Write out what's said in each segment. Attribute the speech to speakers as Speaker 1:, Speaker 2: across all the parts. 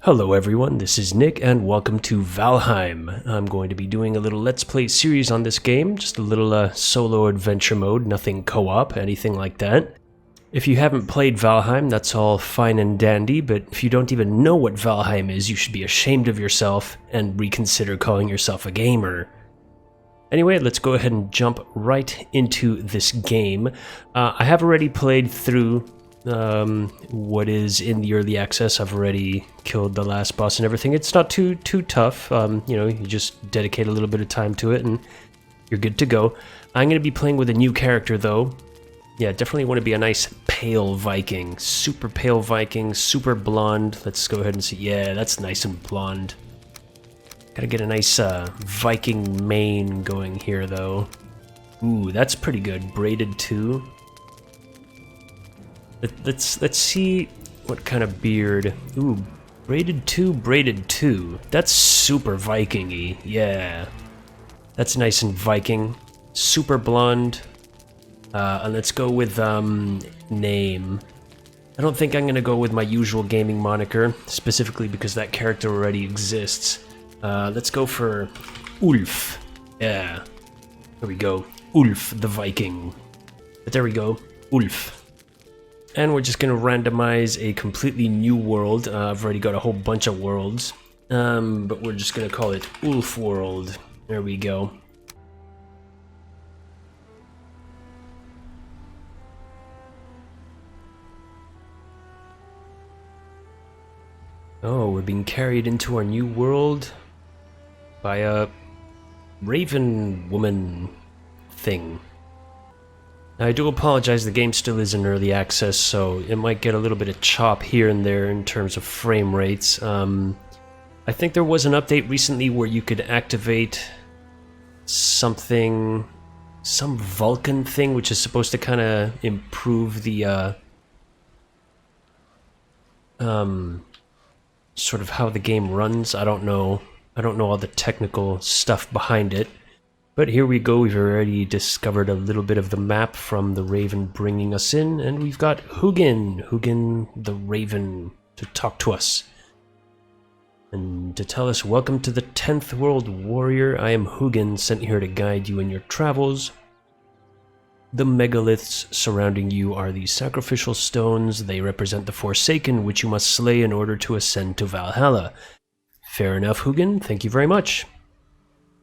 Speaker 1: Hello everyone, this is Nick and welcome to Valheim. I'm going to be doing a little Let's Play series on this game, just a little solo adventure mode, nothing co-op, anything like that. If you haven't played Valheim, that's all fine and dandy, but if you don't even know what Valheim is, you should be ashamed of yourself and reconsider calling yourself a gamer. Anyway, let's go ahead and jump right into this game. I have already played through what is in the early access. I've already killed the last boss and everything. It's not too tough. You just dedicate a little bit of time to it and you're good to go. I'm going to be playing with a new character though. Yeah, definitely want to be a nice pale Viking. Super pale Viking, super blonde. Let's go ahead and see. Yeah, that's nice and blonde. Gotta get a nice Viking mane going here though. Ooh, that's pretty good. Braided too. Let's see what kind of beard. Ooh, braided two. That's super Viking-y. Yeah, that's nice and Viking. Super blonde. And let's go with name. I don't think I'm gonna go with my usual gaming moniker, specifically because that character already exists. Let's go for Ulf. Yeah, there we go. Ulf the Viking. But there we go, Ulf. And we're just going to randomize a completely new world. I've already got a whole bunch of worlds, but we're just going to call it Ulf World. There we go. Oh, we're being carried into our new world by a raven woman thing. I do apologize, the game still is in early access, so it might get a little bit of chop here and there in terms of frame rates. I think there was an update recently where you could activate some Vulcan thing, which is supposed to kind of improve the sort of how the game runs. I don't know all the technical stuff behind it. But here we go, we've already discovered a little bit of the map from the Raven bringing us in, and we've got Hugin the Raven, to talk to us. And to tell us, welcome to the 10th World Warrior. I am Hugin, sent here to guide you in your travels. The megaliths surrounding you are the sacrificial stones. They represent the Forsaken, which you must slay in order to ascend to Valhalla. Fair enough, Hugin, thank you very much.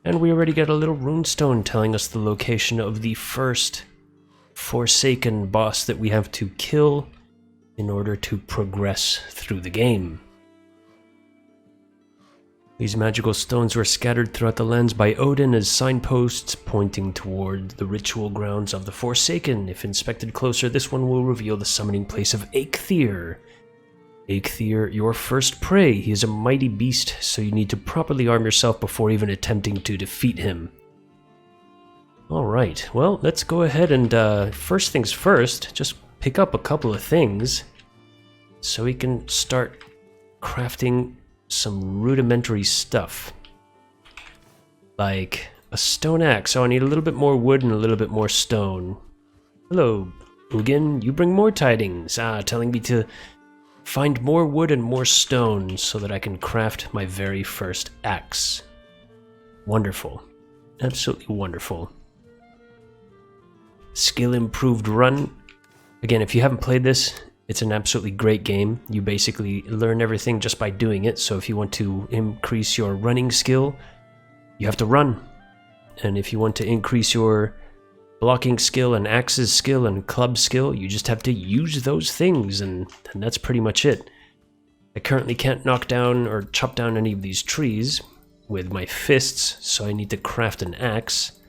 Speaker 1: And we already got a little runestone telling us the location of the first Forsaken boss that we have to kill in order to progress through the game. These magical stones were scattered throughout the lands by Odin as signposts pointing toward the ritual grounds of the Forsaken. If inspected closer, this one will reveal the summoning place of Eikthyr. Eikthyr, your first prey. He is a mighty beast, so you need to properly arm yourself before even attempting to defeat him. Alright, well, let's go ahead and first things first, just pick up a couple of things so we can start crafting some rudimentary stuff. Like a stone axe. So I need a little bit more wood and a little bit more stone. Hello, Hugin, you bring more tidings. Telling me to find more wood and more stone so that I can craft my very first axe. Wonderful. Absolutely wonderful. Skill improved run. Again, if you haven't played this, it's an absolutely great game. You basically learn everything just by doing it, so if you want to increase your running skill, you have to run. And if you want to increase your blocking skill and axes skill and club skill, you just have to use those things, and that's pretty much it. I currently can't knock down or chop down any of these trees with my fists, so I need to craft an axe.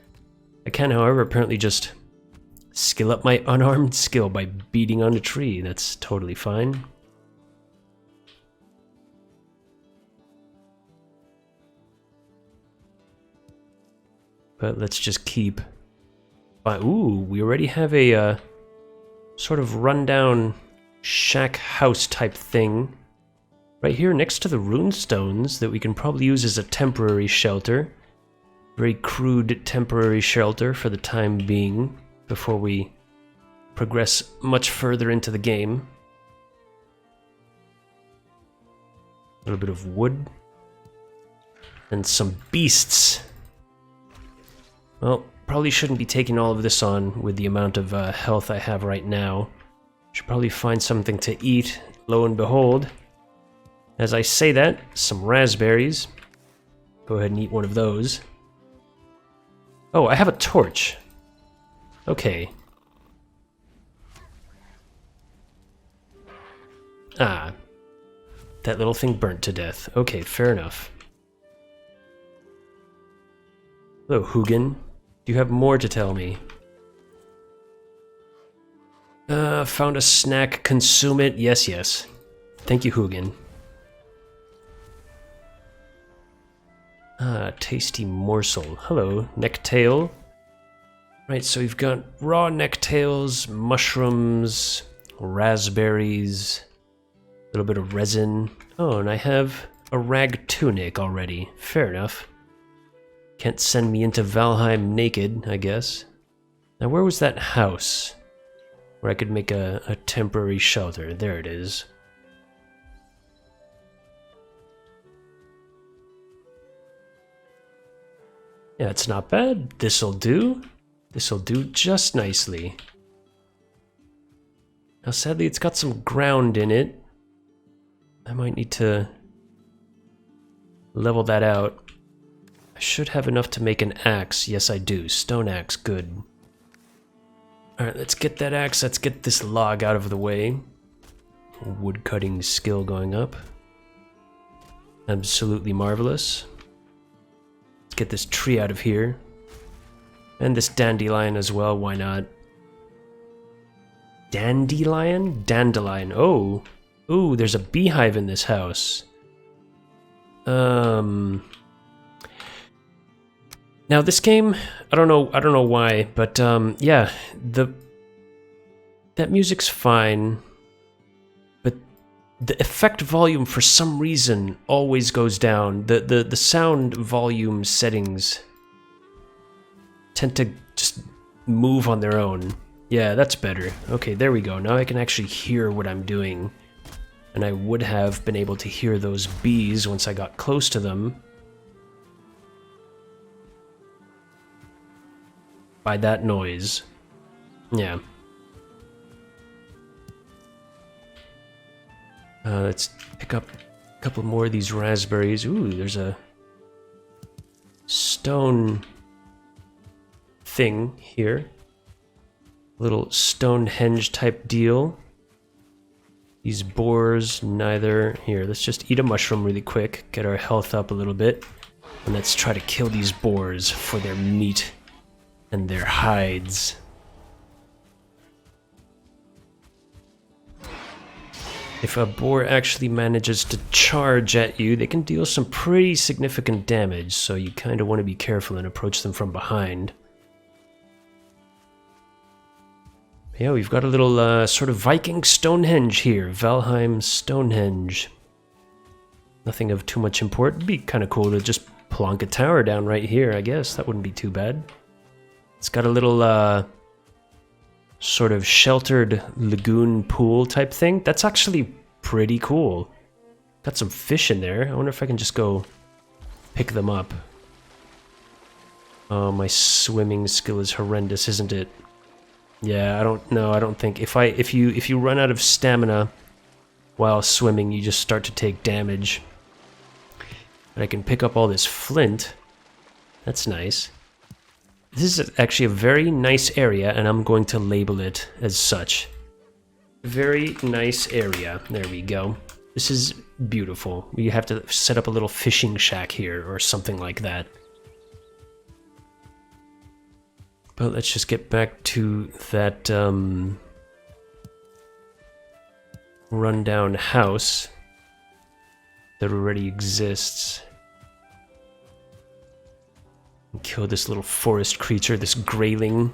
Speaker 1: I can, however, apparently just skill up my unarmed skill by beating on a tree. That's totally fine. But let's just keep... Ooh, we already have a sort of rundown shack house type thing right here next to the runestones that we can probably use as a temporary shelter. Very crude temporary shelter for the time being before we progress much further into the game. A little bit of wood. And some beasts. Well, probably shouldn't be taking all of this on with the amount of health I have right now. Should probably find something to eat. Lo and behold, as I say that, some raspberries. Go ahead and eat one of those. Oh, I have a torch. Okay. Ah. That little thing burnt to death. Okay, fair enough. Hello, Hugin. Do you have more to tell me? Found a snack. Consume it. Yes, yes. Thank you, Hugin. Ah, tasty morsel. Hello, necktail. Right, so we've got raw necktails, mushrooms, raspberries, a little bit of resin. Oh, and I have a rag tunic already. Fair enough. Can't send me into Valheim naked, I guess. Now, where was that house where I could make a temporary shelter? There it is. Yeah, it's not bad. This'll do. This'll do just nicely. Now, sadly, it's got some ground in it. I might need to level that out. I should have enough to make an axe. Yes, I do. Stone axe, good. Alright, let's get that axe. Let's get this log out of the way. Wood cutting skill going up. Absolutely marvelous. Let's get this tree out of here. And this dandelion as well, why not? Dandelion? Dandelion. Oh. Ooh, there's a beehive in this house. Now this game, I don't know why, but yeah, that music's fine, but the effect volume for some reason always goes down. The sound volume settings tend to just move on their own. Yeah, that's better. Okay, there we go. Now I can actually hear what I'm doing. And I would have been able to hear those bees once I got close to them. By that noise. Yeah. Let's pick up a couple more of these raspberries. Ooh, there's a stone thing here. Little Stonehenge type deal. These boars, neither. Here, let's just eat a mushroom really quick, get our health up a little bit, and let's try to kill these boars for their meat and their hides. If a boar actually manages to charge at you, they can deal some pretty significant damage, so you kind of want to be careful and approach them from behind. Yeah, we've got a little sort of Viking Stonehenge here. Valheim Stonehenge. Nothing of too much import. It'd be kind of cool to just plonk a tower down right here, I guess. That wouldn't be too bad. It's got a little sort of sheltered lagoon pool type thing. That's actually pretty cool. Got some fish in there. I wonder if I can just go pick them up. Oh, my swimming skill is horrendous, isn't it? Yeah, I don't know. I don't think if you run out of stamina while swimming, you just start to take damage. But I can pick up all this flint. That's nice. This is actually a very nice area, and I'm going to label it as such. Very nice area. There we go. This is beautiful. You have to set up a little fishing shack here or something like that. But let's just get back to that rundown house that already exists. And kill this little forest creature, this grayling.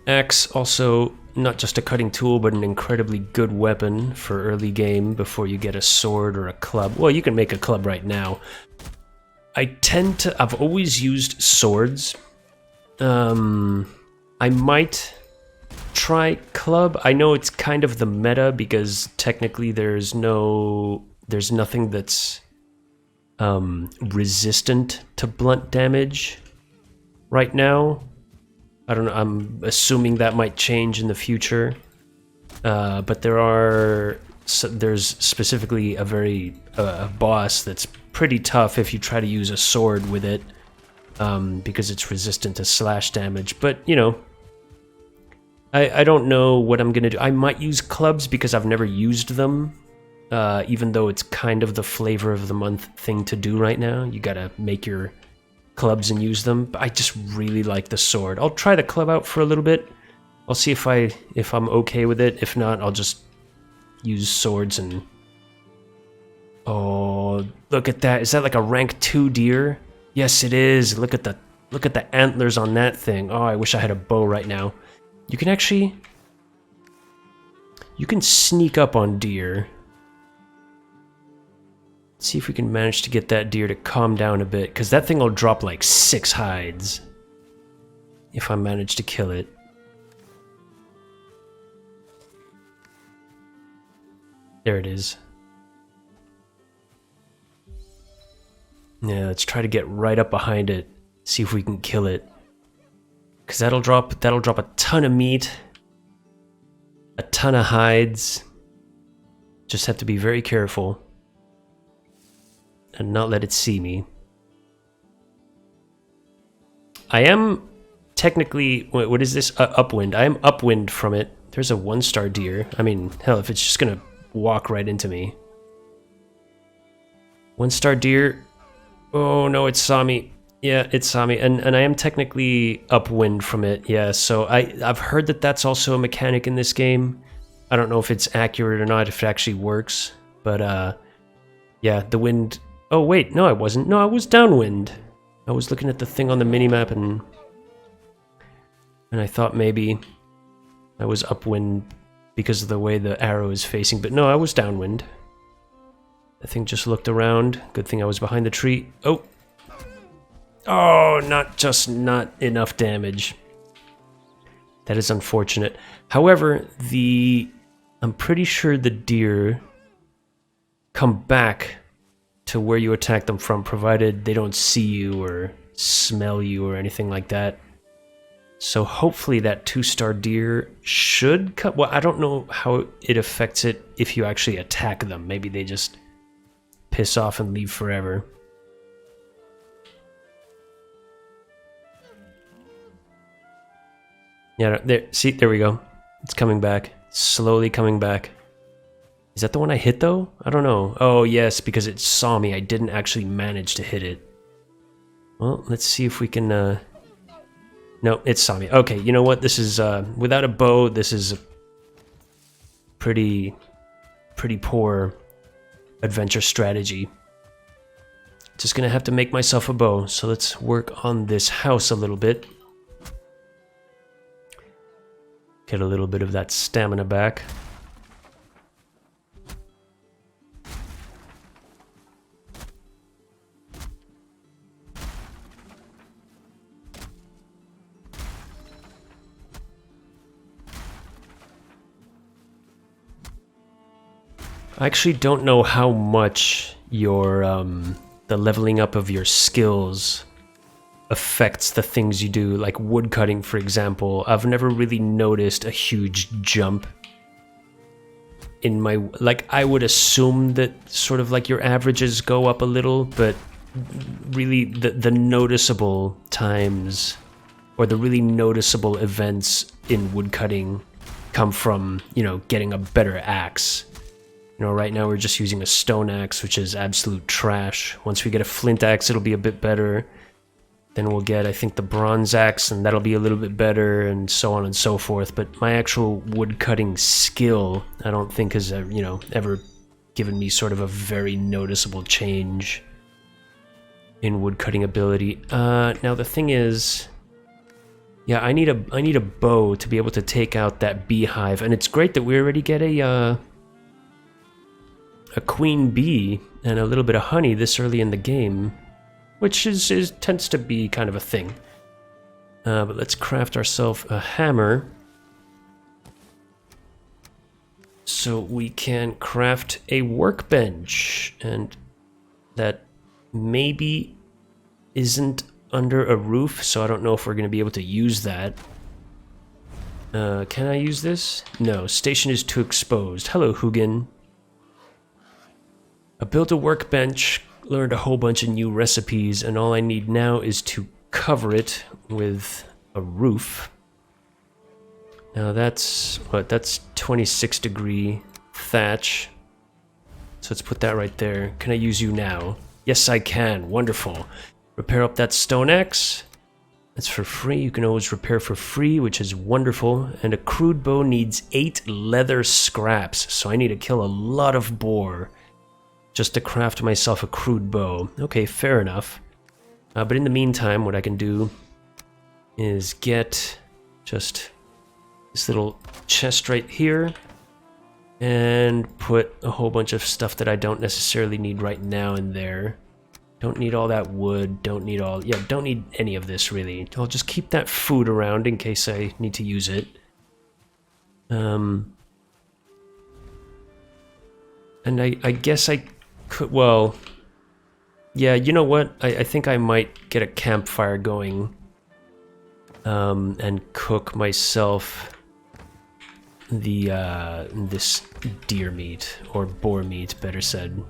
Speaker 1: Axe, also not just a cutting tool, but an incredibly good weapon for early game before you get a sword or a club. Well, you can make a club right now. I've always used swords. I might try club. I know it's kind of the meta because technically there's nothing that's resistant to blunt damage right now. I don't know, I'm assuming that might change in the future. But there's specifically a boss that's pretty tough if you try to use a sword with it, because it's resistant to slash damage. But, you know, I don't know what I'm going to do. I might use clubs because I've never used them, even though it's kind of the flavor of the month thing to do right now. You gotta make your clubs and use them. But I just really like the sword. I'll try the club out for a little bit. I'll see if I'm okay with it. If not, I'll just use swords and... Oh, look at that. Is that like a rank 2 deer? Yes, it is. Look at the antlers on that thing. Oh, I wish I had a bow right now. You can actually... You can sneak up on deer. Let's see if we can manage to get that deer to calm down a bit, because that thing will drop like 6 hides if I manage to kill it. There it is. Yeah, let's try to get right up behind it, see if we can kill it. Because that'll drop a ton of meat, a ton of hides. Just have to be very careful and not let it see me. I am technically, what is this? Upwind. I am upwind from it. There's a 1-star deer. I mean, hell, if it's just gonna walk right into me. 1-star deer. Oh no, it saw me. Yeah, it saw me, and I am technically upwind from it. Yeah, so I've heard that that's also a mechanic in this game. I don't know if it's accurate or not, if it actually works, but yeah, the wind. Oh wait, no, I wasn't. No, I was downwind. I was looking at the thing on the minimap and I thought maybe I was upwind because of the way the arrow is facing, but no, I was downwind. The thing just looked around. Good thing I was behind the tree. Oh! Oh, not enough damage. That is unfortunate. However, I'm pretty sure the deer come back to where you attack them from, provided they don't see you or smell you or anything like that. So hopefully that 2-star deer should come. Well, I don't know how it affects it if you actually attack them. Maybe they just piss off and leave forever. Yeah, there. See, there we go. It's coming back. Slowly coming back. Is that the one I hit, though? I don't know. Oh, yes, because it saw me. I didn't actually manage to hit it. Well, let's see if we can... No, it saw me. Okay, you know what? This is... without a bow, this is a pretty poor adventure strategy. Just gonna have to make myself a bow. So let's work on this house a little bit. Get a little bit of that stamina back. I actually don't know how much your the leveling up of your skills affects the things you do, like woodcutting, for example. I've never really noticed a huge jump in my... Like, I would assume that sort of like your averages go up a little, but really the noticeable times or the really noticeable events in woodcutting come from, you know, getting a better axe. You know, right now we're just using a stone axe, which is absolute trash. Once we get a flint axe, it'll be a bit better. Then we'll get, I think, the bronze axe, and that'll be a little bit better, and so on and so forth. But my actual woodcutting skill, I don't think has, you know, ever given me sort of a very noticeable change in woodcutting ability. Now the thing is, yeah, I need a bow to be able to take out that beehive, and it's great that we already get a queen bee and a little bit of honey this early in the game, which tends to be kind of a thing. But let's craft ourselves a hammer. So we can craft a workbench, and that maybe isn't under a roof, so I don't know if we're going to be able to use that. Can I use this? No, station is too exposed. Hello, Hugin. I built a workbench, learned a whole bunch of new recipes, and all I need now is to cover it with a roof. Now that's, what, that's 26 degree thatch. So let's put that right there. Can I use you now? Yes, I can. Wonderful. Repair up that stone axe. That's for free. You can always repair for free, which is wonderful. And a crude bow needs 8 leather scraps, so I need to kill a lot of boar just to craft myself a crude bow. Okay, fair enough. But in the meantime, what I can do is get just this little chest right here and put a whole bunch of stuff that I don't necessarily need right now in there. Don't need all that wood, don't need all... yeah, don't need any of this, really. I'll just keep that food around in case I need to use it. And I guess I could... well... yeah, you know what? I think I might get a campfire going. And cook myself the, this deer meat, or boar meat, better said.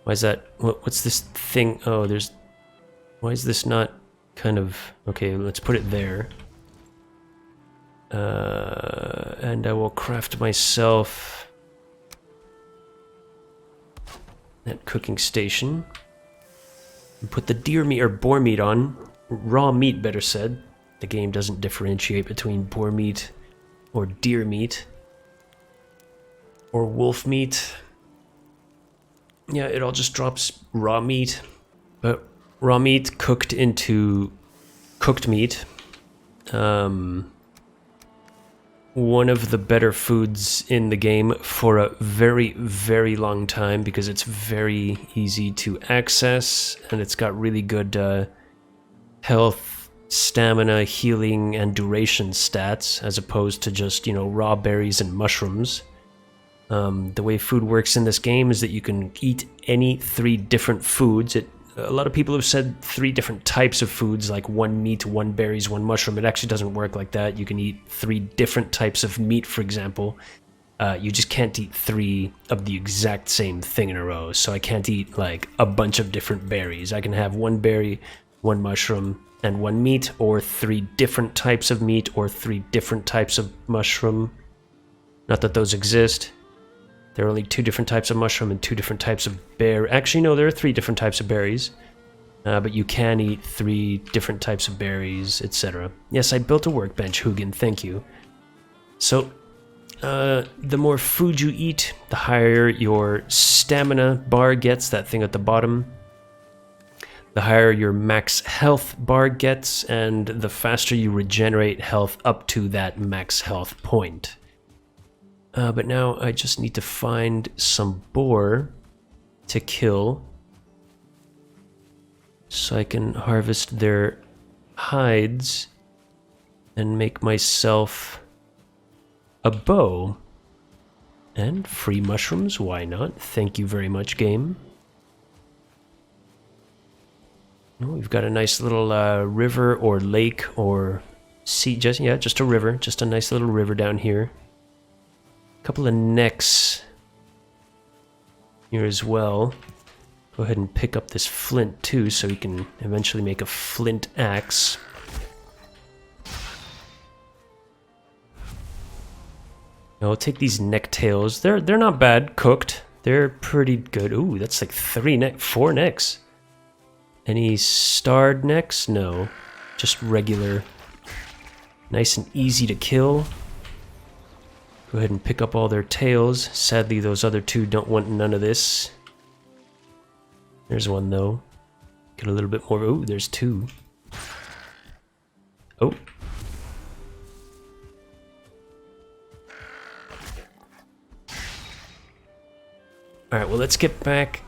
Speaker 1: Why is that? What's this thing? Oh, there's... why is this not kind of... okay, let's put it there. And I will craft myself that cooking station. And put the deer meat, or boar meat on. Raw meat, better said. The game doesn't differentiate between boar meat or deer meat. Or wolf meat. Yeah, it all just drops raw meat. But raw meat cooked into cooked meat. One of the better foods in the game for a very, very long time because it's very easy to access and it's got really good health, stamina, healing, and duration stats as opposed to just, you know, raw berries and mushrooms. The way food works in this game is that you can eat any 3 different foods. A lot of people have said 3 different types of foods, like 1 meat, 1 berries, 1 mushroom. It actually doesn't work like that. You can eat 3 different types of meat, for example. You just can't eat 3 of the exact same thing in a row. So I can't eat like a bunch of different berries. I can have 1 berry, 1 mushroom, and 1 meat, or 3 different types of meat, or 3 different types of mushroom. Not that those exist. There are only 2 different types of mushroom and 2 different types of berry. Actually, no, there are 3 different types of berries. But you can eat 3 different types of berries, etc. Yes, I built a workbench, Hugin, thank you. So, the more food you eat, the higher your stamina bar gets, that thing at the bottom. The higher your max health bar gets, and the faster you regenerate health up to that max health point. But now I just need to find some boar to kill so I can harvest their hides and make myself a bow. And free mushrooms, why not? Thank you very much, game. Oh, we've got a nice little river or lake or sea, just a river, just a nice little river down here. Couple of necks here as well. Go ahead and pick up this flint too, so we can eventually make a flint axe. I'll take these neck tails. They're not bad cooked. They're pretty good. Ooh, that's like 4 necks. Any starred necks? No, just regular. Nice and easy to kill. Go ahead and pick up all their tails. Sadly, those other 2 don't want none of this. There's one, though. Get a little bit more. Oh, there's 2. Oh. Alright, well, let's get back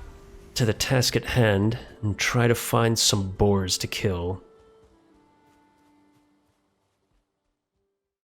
Speaker 1: to the task at hand and try to find some boars to kill.